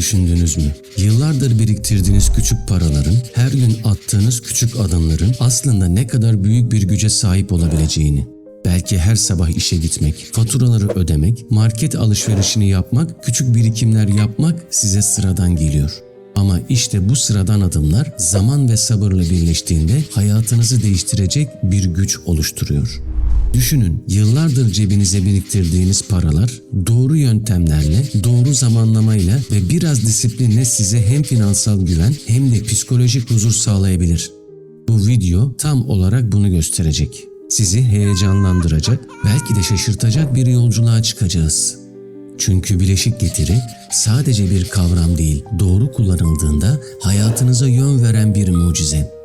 düşündünüz mü? Yıllardır biriktirdiğiniz küçük paraların, her gün attığınız küçük adımların aslında ne kadar büyük bir güce sahip olabileceğini. Belki her sabah işe gitmek, faturaları ödemek, market alışverişini yapmak, küçük birikimler yapmak size sıradan geliyor. Ama işte bu sıradan adımlar zaman ve sabırla birleştiğinde hayatınızı değiştirecek bir güç oluşturuyor. Düşünün, yıllardır cebinize biriktirdiğiniz paralar doğru yöntemlerle, doğru zamanlamayla ve biraz disiplinle size hem finansal güven hem de psikolojik huzur sağlayabilir. Bu video tam olarak bunu gösterecek. Sizi heyecanlandıracak, belki de şaşırtacak bir yolculuğa çıkacağız. Çünkü bileşik getiri sadece bir kavram değil, doğru kullanıldığında hayatınıza yön veren bir mucize.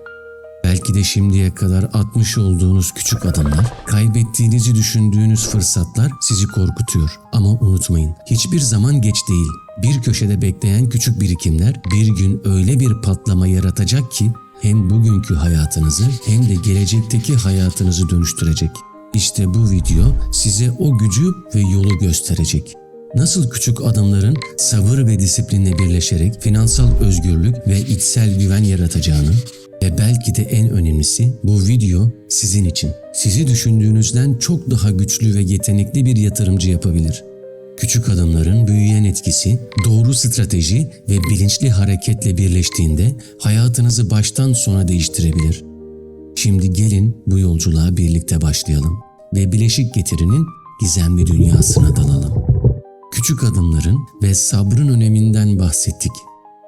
Belki de şimdiye kadar atmış olduğunuz küçük adımlar, kaybettiğinizi düşündüğünüz fırsatlar sizi korkutuyor. Ama unutmayın, hiçbir zaman geç değil. Bir köşede bekleyen küçük birikimler bir gün öyle bir patlama yaratacak ki hem bugünkü hayatınızı hem de gelecekteki hayatınızı dönüştürecek. İşte bu video size o gücü ve yolu gösterecek. Nasıl küçük adımların sabır ve disiplinle birleşerek finansal özgürlük ve içsel güven yaratacağını ve belki de en önemlisi bu video sizin için. Sizi düşündüğünüzden çok daha güçlü ve yetenekli bir yatırımcı yapabilir. Küçük adımların büyüyen etkisi, doğru strateji ve bilinçli hareketle birleştiğinde hayatınızı baştan sona değiştirebilir. Şimdi gelin bu yolculuğa birlikte başlayalım ve bileşik getirinin gizemli dünyasına dalalım. Küçük adımların ve sabrın öneminden bahsettik.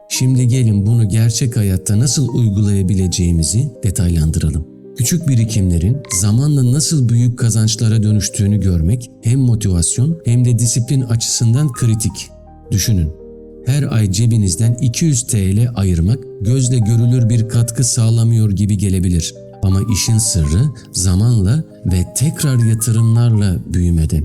Şimdi gelin bunu gerçek hayatta nasıl uygulayabileceğimizi detaylandıralım. Küçük birikimlerin zamanla nasıl büyük kazançlara dönüştüğünü görmek hem motivasyon hem de disiplin açısından kritik. Düşünün, her ay cebinizden 200 TL ayırmak gözle görülür bir katkı sağlamıyor gibi gelebilir. Ama işin sırrı zamanla ve tekrar yatırımlarla büyümede.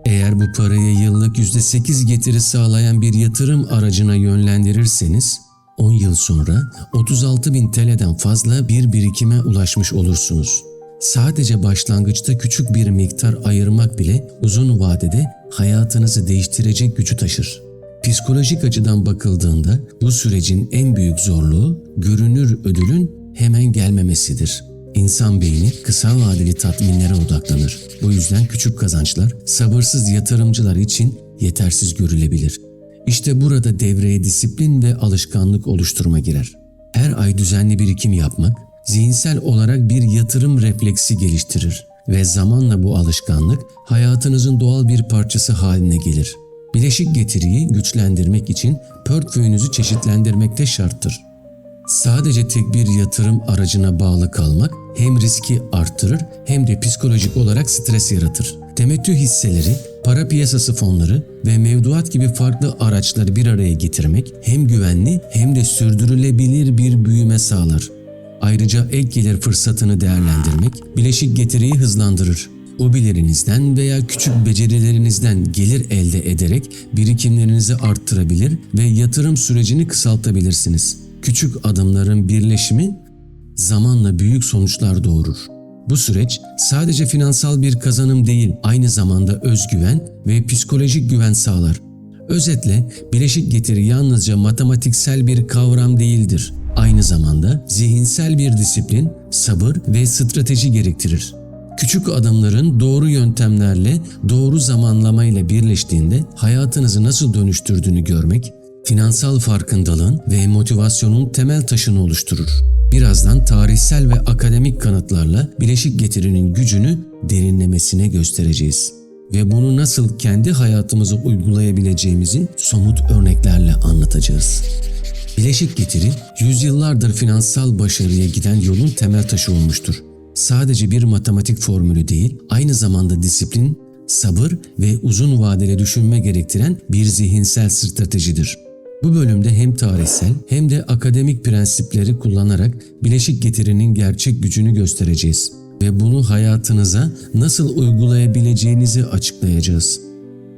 Eğer bu parayı yıllık %8 getiri sağlayan bir yatırım aracına yönlendirirseniz 10 yıl sonra 36.000 TL'den fazla bir birikime ulaşmış olursunuz. Sadece başlangıçta küçük bir miktar ayırmak bile uzun vadede hayatınızı değiştirecek gücü taşır. Psikolojik açıdan bakıldığında bu sürecin en büyük zorluğu görünür ödülün hemen gelmemesidir. İnsan beyni kısa vadeli tatminlere odaklanır. Bu yüzden küçük kazançlar sabırsız yatırımcılar için yetersiz görülebilir. İşte burada devreye disiplin ve alışkanlık oluşturma girer. Her ay düzenli birikim yapmak, zihinsel olarak bir yatırım refleksi geliştirir ve zamanla bu alışkanlık hayatınızın doğal bir parçası haline gelir. Bileşik getiriyi güçlendirmek için portföyünüzü çeşitlendirmek de şarttır. Sadece tek bir yatırım aracına bağlı kalmak hem riski arttırır hem de psikolojik olarak stres yaratır. Temettü hisseleri, para piyasası fonları ve mevduat gibi farklı araçları bir araya getirmek hem güvenli hem de sürdürülebilir bir büyüme sağlar. Ayrıca ek gelir fırsatını değerlendirmek bileşik getiriyi hızlandırır. Hobilerinizden veya küçük becerilerinizden gelir elde ederek birikimlerinizi arttırabilir ve yatırım sürecini kısaltabilirsiniz. Küçük adımların birleşimi zamanla büyük sonuçlar doğurur. Bu süreç sadece finansal bir kazanım değil, aynı zamanda özgüven ve psikolojik güven sağlar. Özetle bileşik getiri yalnızca matematiksel bir kavram değildir. Aynı zamanda zihinsel bir disiplin, sabır ve strateji gerektirir. Küçük adımların doğru yöntemlerle, doğru zamanlamayla birleştiğinde hayatınızı nasıl dönüştürdüğünü görmek, finansal farkındalığın ve motivasyonun temel taşını oluşturur. Birazdan tarihsel ve akademik kanıtlarla bileşik getirinin gücünü derinlemesine göstereceğiz. Ve bunu nasıl kendi hayatımıza uygulayabileceğimizi somut örneklerle anlatacağız. Bileşik getiri, yüzyıllardır finansal başarıya giden yolun temel taşı olmuştur. Sadece bir matematik formülü değil, aynı zamanda disiplin, sabır ve uzun vadeli düşünme gerektiren bir zihinsel stratejidir. Bu bölümde hem tarihsel hem de akademik prensipleri kullanarak bileşik getirinin gerçek gücünü göstereceğiz ve bunu hayatınıza nasıl uygulayabileceğinizi açıklayacağız.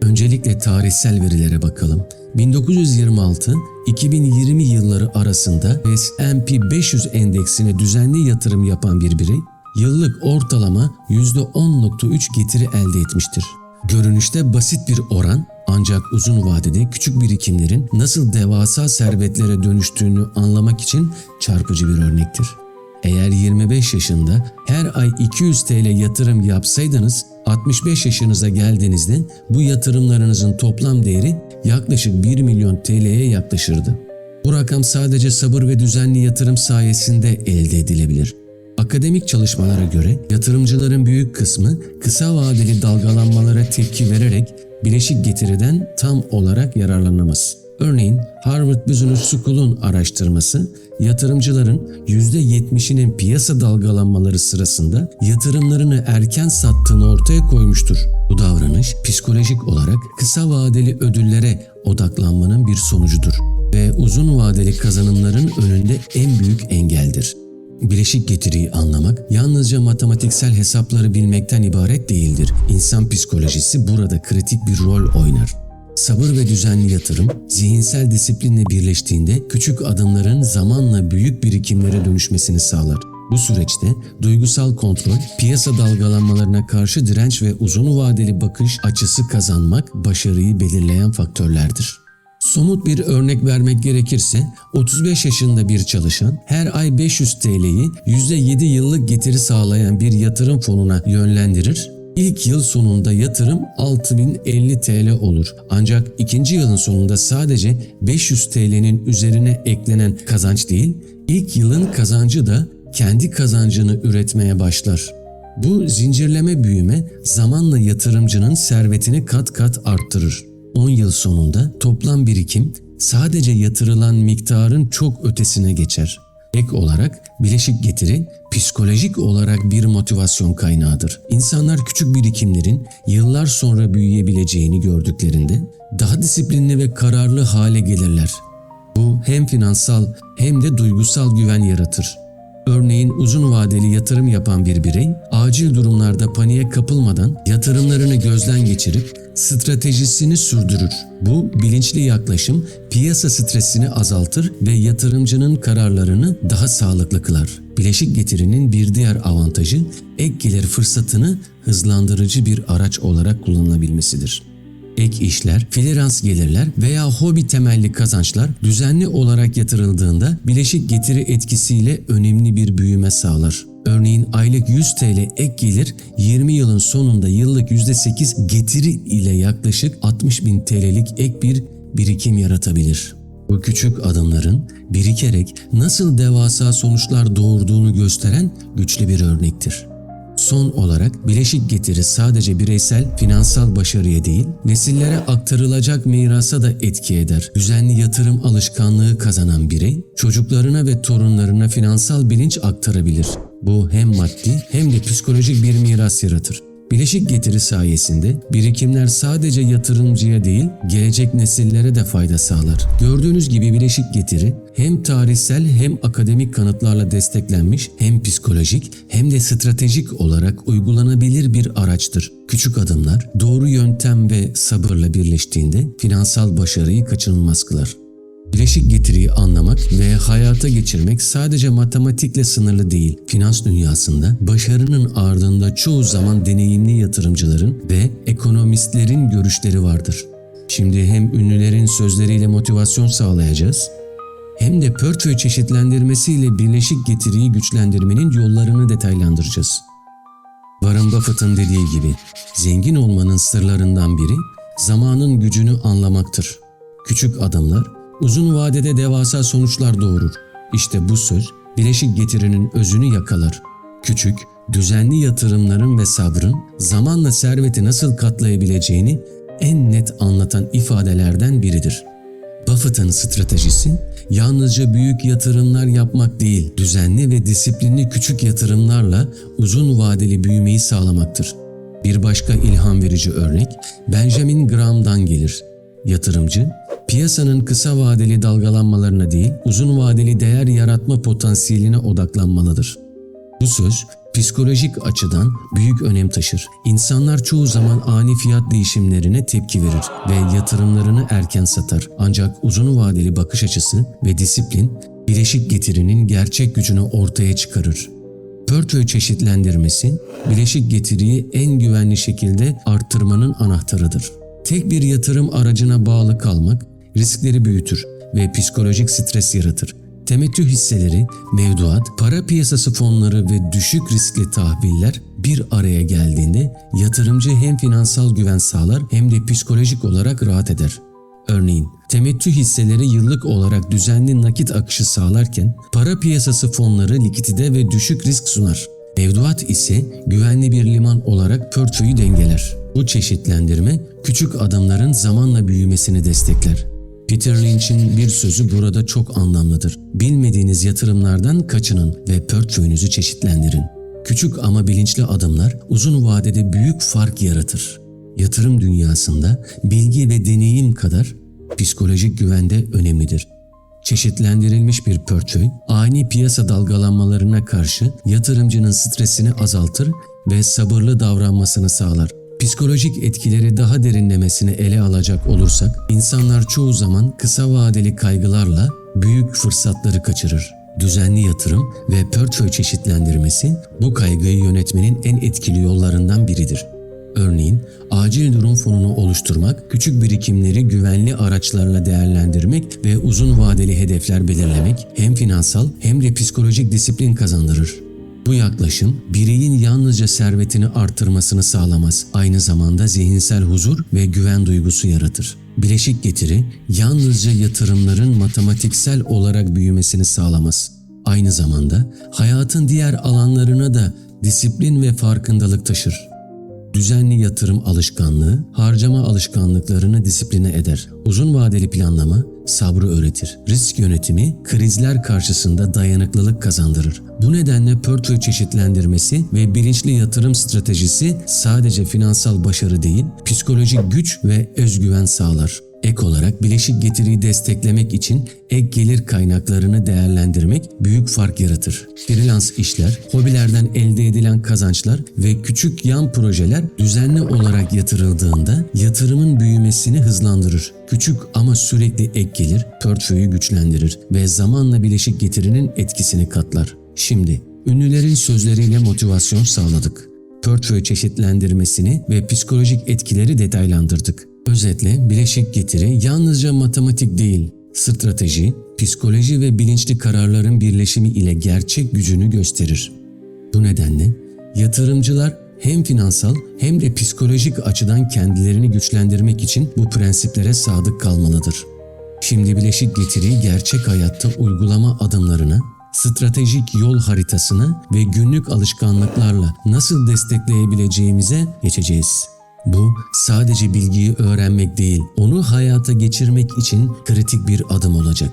Öncelikle tarihsel verilere bakalım. 1926-2020 yılları arasında S&P 500 endeksine düzenli yatırım yapan bir birey, yıllık ortalama %10.3 getiri elde etmiştir. Görünüşte basit bir oran Ancak uzun vadede küçük birikimlerin nasıl devasa servetlere dönüştüğünü anlamak için çarpıcı bir örnektir. Eğer 25 yaşında her ay 200 TL yatırım yapsaydınız, 65 yaşınıza geldiğinizde bu yatırımlarınızın toplam değeri yaklaşık 1 milyon TL'ye yaklaşırdı. Bu rakam sadece sabır ve düzenli yatırım sayesinde elde edilebilir. Akademik çalışmalara göre yatırımcıların büyük kısmı kısa vadeli dalgalanmalara tepki vererek bileşik getiriden tam olarak yararlanamaz. Örneğin Harvard Business School'un araştırması yatırımcıların %70'inin piyasa dalgalanmaları sırasında yatırımlarını erken sattığını ortaya koymuştur. Bu davranış psikolojik olarak kısa vadeli ödüllere odaklanmanın bir sonucudur ve uzun vadeli kazanımların önünde en büyük engeldir. Bileşik getiriyi anlamak yalnızca matematiksel hesapları bilmekten ibaret değildir. İnsan psikolojisi burada kritik bir rol oynar. Sabır ve düzenli yatırım, zihinsel disiplinle birleştiğinde küçük adımların zamanla büyük birikimlere dönüşmesini sağlar. Bu süreçte duygusal kontrol, piyasa dalgalanmalarına karşı direnç ve uzun vadeli bakış açısı kazanmak başarıyı belirleyen faktörlerdir. Somut bir örnek vermek gerekirse 35 yaşında bir çalışan her ay 500 TL'yi %7 yıllık getiri sağlayan bir yatırım fonuna yönlendirir. İlk yıl sonunda yatırım 6050 TL olur. Ancak ikinci yılın sonunda sadece 500 TL'nin üzerine eklenen kazanç değil, ilk yılın kazancı da kendi kazancını üretmeye başlar. Bu zincirleme büyüme zamanla yatırımcının servetini kat kat arttırır. 10 yıl sonunda toplam birikim sadece yatırılan miktarın çok ötesine geçer. Ek olarak bileşik getiri psikolojik olarak bir motivasyon kaynağıdır. İnsanlar küçük birikimlerin yıllar sonra büyüyebileceğini gördüklerinde daha disiplinli ve kararlı hale gelirler. Bu hem finansal hem de duygusal güven yaratır. Örneğin uzun vadeli yatırım yapan bir birey, acil durumlarda paniğe kapılmadan yatırımlarını gözden geçirip stratejisini sürdürür. Bu bilinçli yaklaşım piyasa stresini azaltır ve yatırımcının kararlarını daha sağlıklı kılar. Bileşik getirinin bir diğer avantajı ek gelir fırsatını hızlandırıcı bir araç olarak kullanılabilmesidir. Ek işler, freelance gelirler veya hobi temelli kazançlar düzenli olarak yatırıldığında bileşik getiri etkisiyle önemli bir büyüme sağlar. Örneğin aylık 100 TL ek gelir 20 yılın sonunda yıllık %8 getiri ile yaklaşık 60.000 TL'lik ek bir birikim yaratabilir. Bu küçük adımların birikerek nasıl devasa sonuçlar doğurduğunu gösteren güçlü bir örnektir. Son olarak bileşik getiri sadece bireysel finansal başarıya değil, nesillere aktarılacak mirasa da etki eder. Düzenli yatırım alışkanlığı kazanan birey, çocuklarına ve torunlarına finansal bilinç aktarabilir. Bu hem maddi hem de psikolojik bir miras yaratır. Bileşik getiri sayesinde birikimler sadece yatırımcıya değil, gelecek nesillere de fayda sağlar. Gördüğünüz gibi bileşik getiri hem tarihsel hem akademik kanıtlarla desteklenmiş, hem psikolojik hem de stratejik olarak uygulanabilir bir araçtır. Küçük adımlar doğru yöntem ve sabırla birleştiğinde finansal başarıyı kaçınılmaz kılar. Bileşik getiriyi anlamak ve hayata geçirmek sadece matematikle sınırlı değil. Finans dünyasında başarının ardında çoğu zaman deneyimli yatırımcıların ve ekonomistlerin görüşleri vardır. Şimdi hem ünlülerin sözleriyle motivasyon sağlayacağız, hem de portföy çeşitlendirmesiyle bileşik getiriyi güçlendirmenin yollarını detaylandıracağız. Warren Buffett'ın dediği gibi, zengin olmanın sırlarından biri zamanın gücünü anlamaktır. Küçük adımlar uzun vadede devasa sonuçlar doğurur. İşte bu söz bileşik getirinin özünü yakalar. Küçük, düzenli yatırımların ve sabrın zamanla serveti nasıl katlayabileceğini en net anlatan ifadelerden biridir. Buffett'ın stratejisi yalnızca büyük yatırımlar yapmak değil, düzenli ve disiplinli küçük yatırımlarla uzun vadeli büyümeyi sağlamaktır. Bir başka ilham verici örnek Benjamin Graham'dan gelir. Yatırımcı, piyasanın kısa vadeli dalgalanmalarına değil, uzun vadeli değer yaratma potansiyeline odaklanmalıdır. Bu söz, psikolojik açıdan büyük önem taşır. İnsanlar çoğu zaman ani fiyat değişimlerine tepki verir ve yatırımlarını erken satar. Ancak uzun vadeli bakış açısı ve disiplin, bileşik getirinin gerçek gücünü ortaya çıkarır. Portföy çeşitlendirmesi, bileşik getiriyi en güvenli şekilde arttırmanın anahtarıdır. Tek bir yatırım aracına bağlı kalmak riskleri büyütür ve psikolojik stres yaratır. Temettü hisseleri, mevduat, para piyasası fonları ve düşük riskli tahviller bir araya geldiğinde yatırımcı hem finansal güven sağlar hem de psikolojik olarak rahat eder. Örneğin, temettü hisseleri yıllık olarak düzenli nakit akışı sağlarken para piyasası fonları likidite ve düşük risk sunar. Mevduat ise güvenli bir liman olarak portföyü dengeler. Bu çeşitlendirme küçük adımların zamanla büyümesini destekler. Peter Lynch'in bir sözü burada çok anlamlıdır. Bilmediğiniz yatırımlardan kaçının ve portföyünüzü çeşitlendirin. Küçük ama bilinçli adımlar uzun vadede büyük fark yaratır. Yatırım dünyasında bilgi ve deneyim kadar psikolojik güven de önemlidir. Çeşitlendirilmiş bir portföy, ani piyasa dalgalanmalarına karşı yatırımcının stresini azaltır ve sabırlı davranmasını sağlar. Psikolojik etkileri daha derinlemesine ele alacak olursak, insanlar çoğu zaman kısa vadeli kaygılarla büyük fırsatları kaçırır. Düzenli yatırım ve portföy çeşitlendirmesi bu kaygıyı yönetmenin en etkili yollarından biridir. Örneğin, acil durum fonunu oluşturmak, küçük birikimleri güvenli araçlarla değerlendirmek ve uzun vadeli hedefler belirlemek hem finansal hem de psikolojik disiplin kazandırır. Bu yaklaşım, bireyin yalnızca servetini artırmasını sağlamaz, aynı zamanda zihinsel huzur ve güven duygusu yaratır. Bileşik getiri, yalnızca yatırımların matematiksel olarak büyümesini sağlamaz. Aynı zamanda hayatın diğer alanlarına da disiplin ve farkındalık taşır. Düzenli yatırım alışkanlığı, harcama alışkanlıklarını disipline eder. Uzun vadeli planlama, sabrı öğretir. Risk yönetimi, krizler karşısında dayanıklılık kazandırır. Bu nedenle portföy çeşitlendirmesi ve bilinçli yatırım stratejisi sadece finansal başarı değil, psikolojik güç ve özgüven sağlar. Ek olarak bileşik getiriyi desteklemek için ek gelir kaynaklarını değerlendirmek büyük fark yaratır. Freelance işler, hobilerden elde edilen kazançlar ve küçük yan projeler düzenli olarak yatırıldığında yatırımın büyümesini hızlandırır. Küçük ama sürekli ek gelir portföyü güçlendirir ve zamanla bileşik getirinin etkisini katlar. Şimdi ünlülerin sözleriyle motivasyon sağladık. Portföy çeşitlendirmesini ve psikolojik etkileri detaylandırdık. Özetle bileşik getiri yalnızca matematik değil, strateji, psikoloji ve bilinçli kararların birleşimi ile gerçek gücünü gösterir. Bu nedenle yatırımcılar hem finansal hem de psikolojik açıdan kendilerini güçlendirmek için bu prensiplere sadık kalmalıdır. Şimdi bileşik getiriyi gerçek hayatta uygulama adımlarına, stratejik yol haritasına ve günlük alışkanlıklarla nasıl destekleyebileceğimize geçeceğiz. Bu sadece bilgiyi öğrenmek değil, onu hayata geçirmek için kritik bir adım olacak.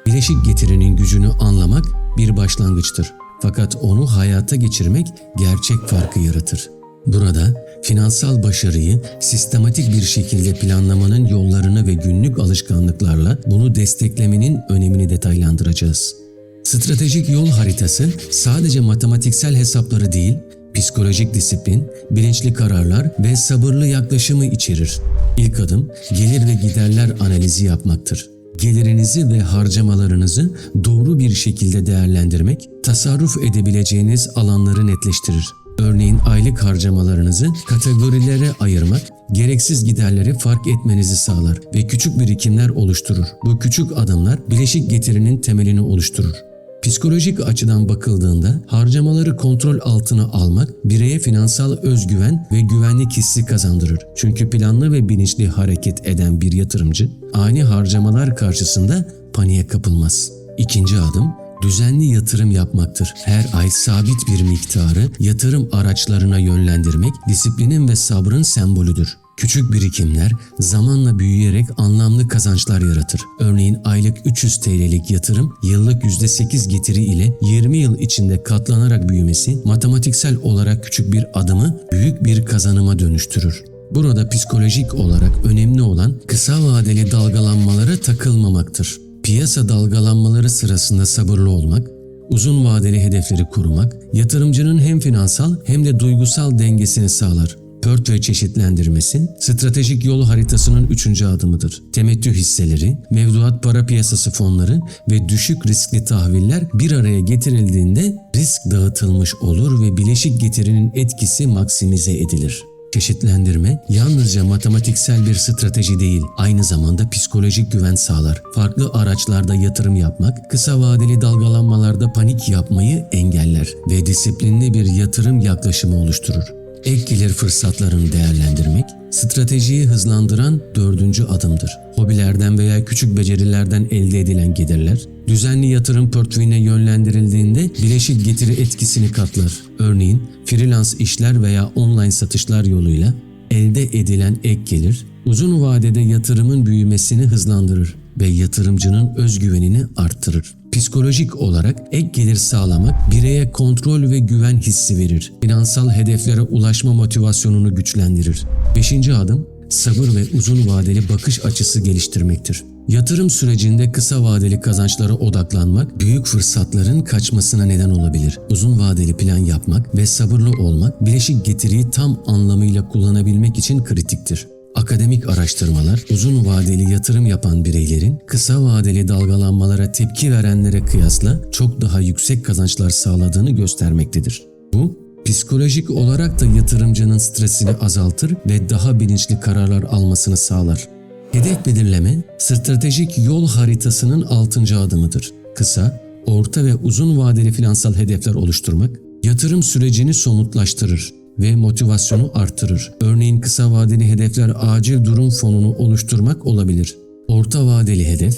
Bileşik getirinin gücünü anlamak bir başlangıçtır. Fakat onu hayata geçirmek gerçek farkı yaratır. Burada finansal başarıyı sistematik bir şekilde planlamanın yollarını ve günlük alışkanlıklarla bunu desteklemenin önemini detaylandıracağız. Stratejik yol haritası sadece matematiksel hesapları değil, psikolojik disiplin, bilinçli kararlar ve sabırlı yaklaşımı içerir. İlk adım gelir ve giderler analizi yapmaktır. Gelirinizi ve harcamalarınızı doğru bir şekilde değerlendirmek, tasarruf edebileceğiniz alanları netleştirir. Örneğin aylık harcamalarınızı kategorilere ayırmak, gereksiz giderleri fark etmenizi sağlar ve küçük birikimler oluşturur. Bu küçük adımlar bileşik getirinin temelini oluşturur. Psikolojik açıdan bakıldığında harcamaları kontrol altına almak bireye finansal özgüven ve güvenlik hissi kazandırır. Çünkü planlı ve bilinçli hareket eden bir yatırımcı ani harcamalar karşısında paniğe kapılmaz. İkinci adım düzenli yatırım yapmaktır. Her ay sabit bir miktarı yatırım araçlarına yönlendirmek disiplinin ve sabrın sembolüdür. Küçük birikimler zamanla büyüyerek anlamlı kazançlar yaratır. Örneğin aylık 300 TL'lik yatırım yıllık %8 getiri ile 20 yıl içinde katlanarak büyümesi matematiksel olarak küçük bir adımı büyük bir kazanıma dönüştürür. Burada psikolojik olarak önemli olan kısa vadeli dalgalanmalara takılmamaktır. Piyasa dalgalanmaları sırasında sabırlı olmak, uzun vadeli hedefleri kurmak, yatırımcının hem finansal hem de duygusal dengesini sağlar. Portföy çeşitlendirmesi, stratejik yol haritasının 3. adımıdır. Temettü hisseleri, mevduat para piyasası fonları ve düşük riskli tahviller bir araya getirildiğinde risk dağıtılmış olur ve bileşik getirinin etkisi maksimize edilir. Çeşitlendirme yalnızca matematiksel bir strateji değil, aynı zamanda psikolojik güven sağlar. Farklı araçlarda yatırım yapmak, kısa vadeli dalgalanmalarda panik yapmayı engeller ve disiplinli bir yatırım yaklaşımı oluşturur. Ek gelir fırsatlarını değerlendirmek, stratejiyi hızlandıran 4. adımdır. Hobilerden veya küçük becerilerden elde edilen gelirler, düzenli yatırım portföyüne yönlendirildiğinde bileşik getiri etkisini katlar. Örneğin freelance işler veya online satışlar yoluyla elde edilen ek gelir, uzun vadede yatırımın büyümesini hızlandırır ve yatırımcının özgüvenini arttırır. Psikolojik olarak ek gelir sağlamak bireye kontrol ve güven hissi verir. Finansal hedeflere ulaşma motivasyonunu güçlendirir. 5. adım, sabır ve uzun vadeli bakış açısı geliştirmektir. Yatırım sürecinde kısa vadeli kazançlara odaklanmak, büyük fırsatların kaçmasına neden olabilir. Uzun vadeli plan yapmak ve sabırlı olmak, bileşik getiriyi tam anlamıyla kullanabilmek için kritiktir. Akademik araştırmalar, uzun vadeli yatırım yapan bireylerin kısa vadeli dalgalanmalara tepki verenlere kıyasla çok daha yüksek kazançlar sağladığını göstermektedir. Bu, psikolojik olarak da yatırımcının stresini azaltır ve daha bilinçli kararlar almasını sağlar. Hedef belirleme, stratejik yol haritasının 6. adımıdır. Kısa, orta ve uzun vadeli finansal hedefler oluşturmak, yatırım sürecini somutlaştırır ve motivasyonu artırır. Örneğin kısa vadeli hedefler acil durum fonunu oluşturmak olabilir. Orta vadeli hedef,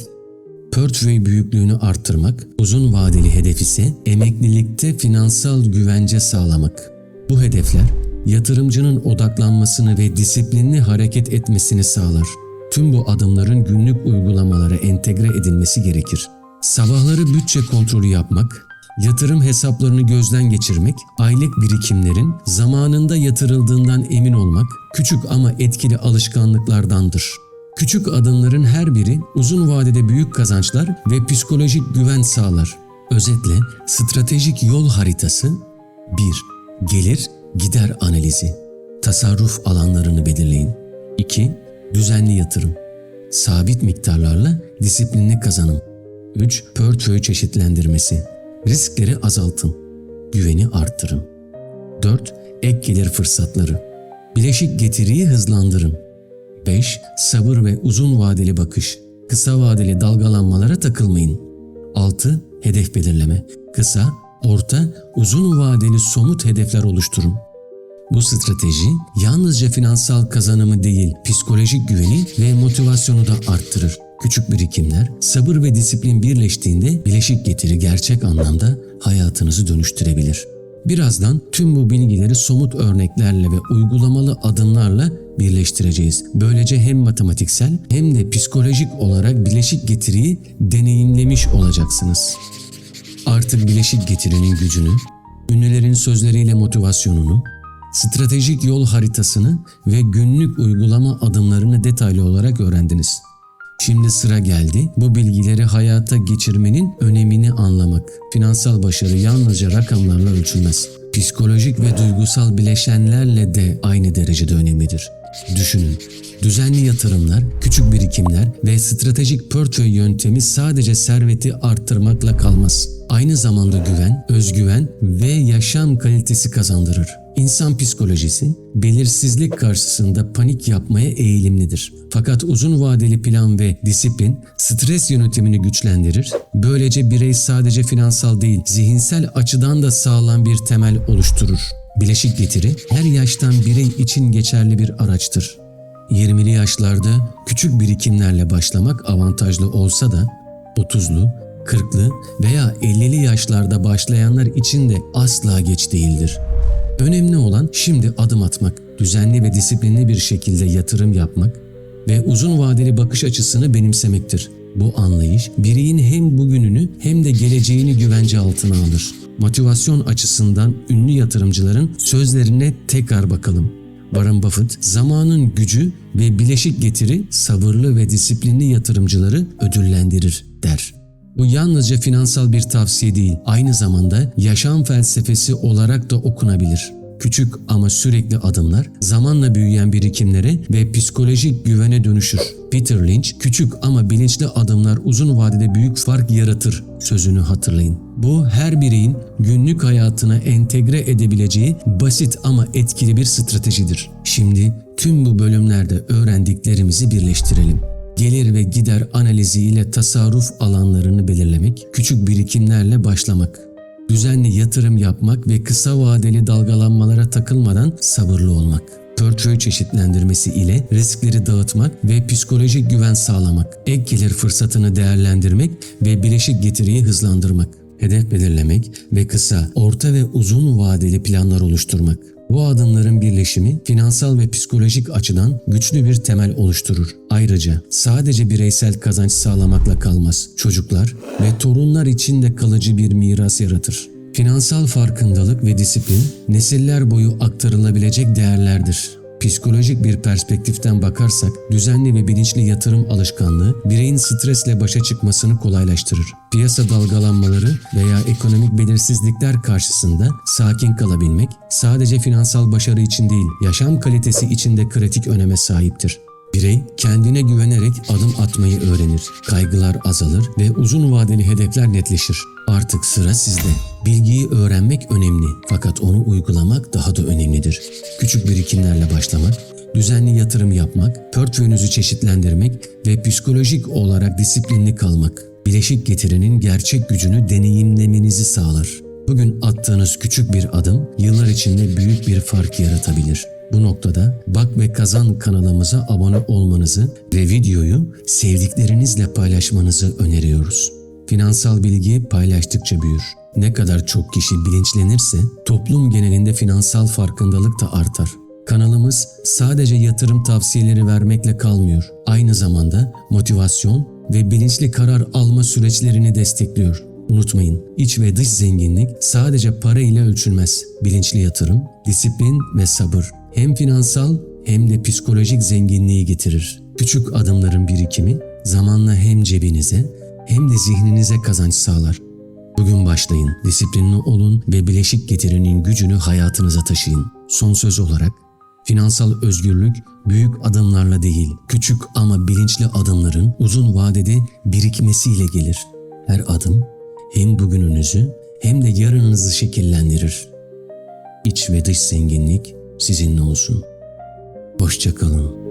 portföy büyüklüğünü artırmak, uzun vadeli hedef ise emeklilikte finansal güvence sağlamak. Bu hedefler, yatırımcının odaklanmasını ve disiplinli hareket etmesini sağlar. Tüm bu adımların günlük uygulamalara entegre edilmesi gerekir. Sabahları bütçe kontrolü yapmak, yatırım hesaplarını gözden geçirmek, aylık birikimlerin zamanında yatırıldığından emin olmak, küçük ama etkili alışkanlıklardandır. Küçük adımların her biri uzun vadede büyük kazançlar ve psikolojik güven sağlar. Özetle stratejik yol haritası 1. Gelir, gider analizi. Tasarruf alanlarını belirleyin. 2. Düzenli yatırım. Sabit miktarlarla disiplinli kazanım. 3. Portföy çeşitlendirmesi. Riskleri azaltın. Güveni arttırın. 4. Ek gelir fırsatları. Bileşik getiriyi hızlandırın. 5. Sabır ve uzun vadeli bakış. Kısa vadeli dalgalanmalara takılmayın. 6. Hedef belirleme. Kısa, orta, uzun vadeli somut hedefler oluşturun. Bu strateji yalnızca finansal kazanımı değil, psikolojik güveni ve motivasyonu da arttırır. Küçük birikimler, sabır ve disiplin birleştiğinde bileşik getiri gerçek anlamda hayatınızı dönüştürebilir. Birazdan tüm bu bilgileri somut örneklerle ve uygulamalı adımlarla birleştireceğiz. Böylece hem matematiksel hem de psikolojik olarak bileşik getiriyi deneyimlemiş olacaksınız. Artık bileşik getirinin gücünü, ünlülerin sözleriyle motivasyonunu, stratejik yol haritasını ve günlük uygulama adımlarını detaylı olarak öğrendiniz. Şimdi sıra geldi bu bilgileri hayata geçirmenin önemini anlamak. Finansal başarı yalnızca rakamlarla ölçülmez. Psikolojik ve duygusal bileşenlerle de aynı derecede önemlidir. Düşünün, düzenli yatırımlar, küçük birikimler ve stratejik portföy yöntemi sadece serveti arttırmakla kalmaz. Aynı zamanda güven, özgüven ve yaşam kalitesi kazandırır. İnsan psikolojisi, belirsizlik karşısında panik yapmaya eğilimlidir. Fakat uzun vadeli plan ve disiplin stres yönetimini güçlendirir. Böylece birey sadece finansal değil, zihinsel açıdan da sağlam bir temel oluşturur. Bileşik getiri her yaştan birey için geçerli bir araçtır. 20'li yaşlarda küçük birikimlerle başlamak avantajlı olsa da 30'lu, 40'lı veya 50'li yaşlarda başlayanlar için de asla geç değildir. Önemli olan şimdi adım atmak, düzenli ve disiplinli bir şekilde yatırım yapmak ve uzun vadeli bakış açısını benimsemektir. Bu anlayış bireyin hem bugününü hem de geleceğini güvence altına alır. Motivasyon açısından ünlü yatırımcıların sözlerine tekrar bakalım. Warren Buffett, zamanın gücü ve bileşik getiri sabırlı ve disiplinli yatırımcıları ödüllendirir der. Bu yalnızca finansal bir tavsiye değil, aynı zamanda yaşam felsefesi olarak da okunabilir. Küçük ama sürekli adımlar zamanla büyüyen birikimlere ve psikolojik güvene dönüşür. Peter Lynch, küçük ama bilinçli adımlar uzun vadede büyük fark yaratır sözünü hatırlayın. Bu her bireyin günlük hayatına entegre edebileceği basit ama etkili bir stratejidir. Şimdi tüm bu bölümlerde öğrendiklerimizi birleştirelim. Gelir ve gider analizi ile tasarruf alanlarını belirlemek, küçük birikimlerle başlamak, düzenli yatırım yapmak ve kısa vadeli dalgalanmalara takılmadan sabırlı olmak, portföy çeşitlendirmesi ile riskleri dağıtmak ve psikolojik güven sağlamak, ek gelir fırsatını değerlendirmek ve bileşik getiriyi hızlandırmak, hedef belirlemek ve kısa, orta ve uzun vadeli planlar oluşturmak. Bu adımların birleşimi finansal ve psikolojik açıdan güçlü bir temel oluşturur. Ayrıca sadece bireysel kazanç sağlamakla kalmaz. Çocuklar ve torunlar için de kalıcı bir miras yaratır. Finansal farkındalık ve disiplin nesiller boyu aktarılabilecek değerlerdir. Psikolojik bir perspektiften bakarsak düzenli ve bilinçli yatırım alışkanlığı bireyin stresle başa çıkmasını kolaylaştırır. Piyasa dalgalanmaları veya ekonomik belirsizlikler karşısında sakin kalabilmek sadece finansal başarı için değil, yaşam kalitesi için de kritik öneme sahiptir. Birey kendine güvenerek adım atmayı öğrenir, kaygılar azalır ve uzun vadeli hedefler netleşir. Artık sıra sizde. Bilgiyi öğrenmek önemli fakat onu uygulamak daha da önemlidir. Küçük birikimlerle başlamak, düzenli yatırım yapmak, portföyünüzü çeşitlendirmek ve psikolojik olarak disiplinli kalmak, bileşik getirinin gerçek gücünü deneyimlemenizi sağlar. Bugün attığınız küçük bir adım yıllar içinde büyük bir fark yaratabilir. Bu noktada Bak ve Kazan kanalımıza abone olmanızı ve videoyu sevdiklerinizle paylaşmanızı öneriyoruz. Finansal bilgi paylaştıkça büyür. Ne kadar çok kişi bilinçlenirse toplum genelinde finansal farkındalık da artar. Kanalımız sadece yatırım tavsiyeleri vermekle kalmıyor. Aynı zamanda motivasyon ve bilinçli karar alma süreçlerini destekliyor. Unutmayın, iç ve dış zenginlik sadece para ile ölçülmez. Bilinçli yatırım, disiplin ve sabır hem finansal hem de psikolojik zenginliği getirir. Küçük adımların birikimi zamanla hem cebinize hem de zihninize kazanç sağlar. Bugün başlayın, disiplinli olun ve bileşik getirinin gücünü hayatınıza taşıyın. Son söz olarak, finansal özgürlük büyük adımlarla değil, küçük ama bilinçli adımların uzun vadede birikmesiyle gelir. Her adım hem bugününüzü hem de yarınınızı şekillendirir. İç ve dış zenginlik sizinle olsun. Hoşça kalın.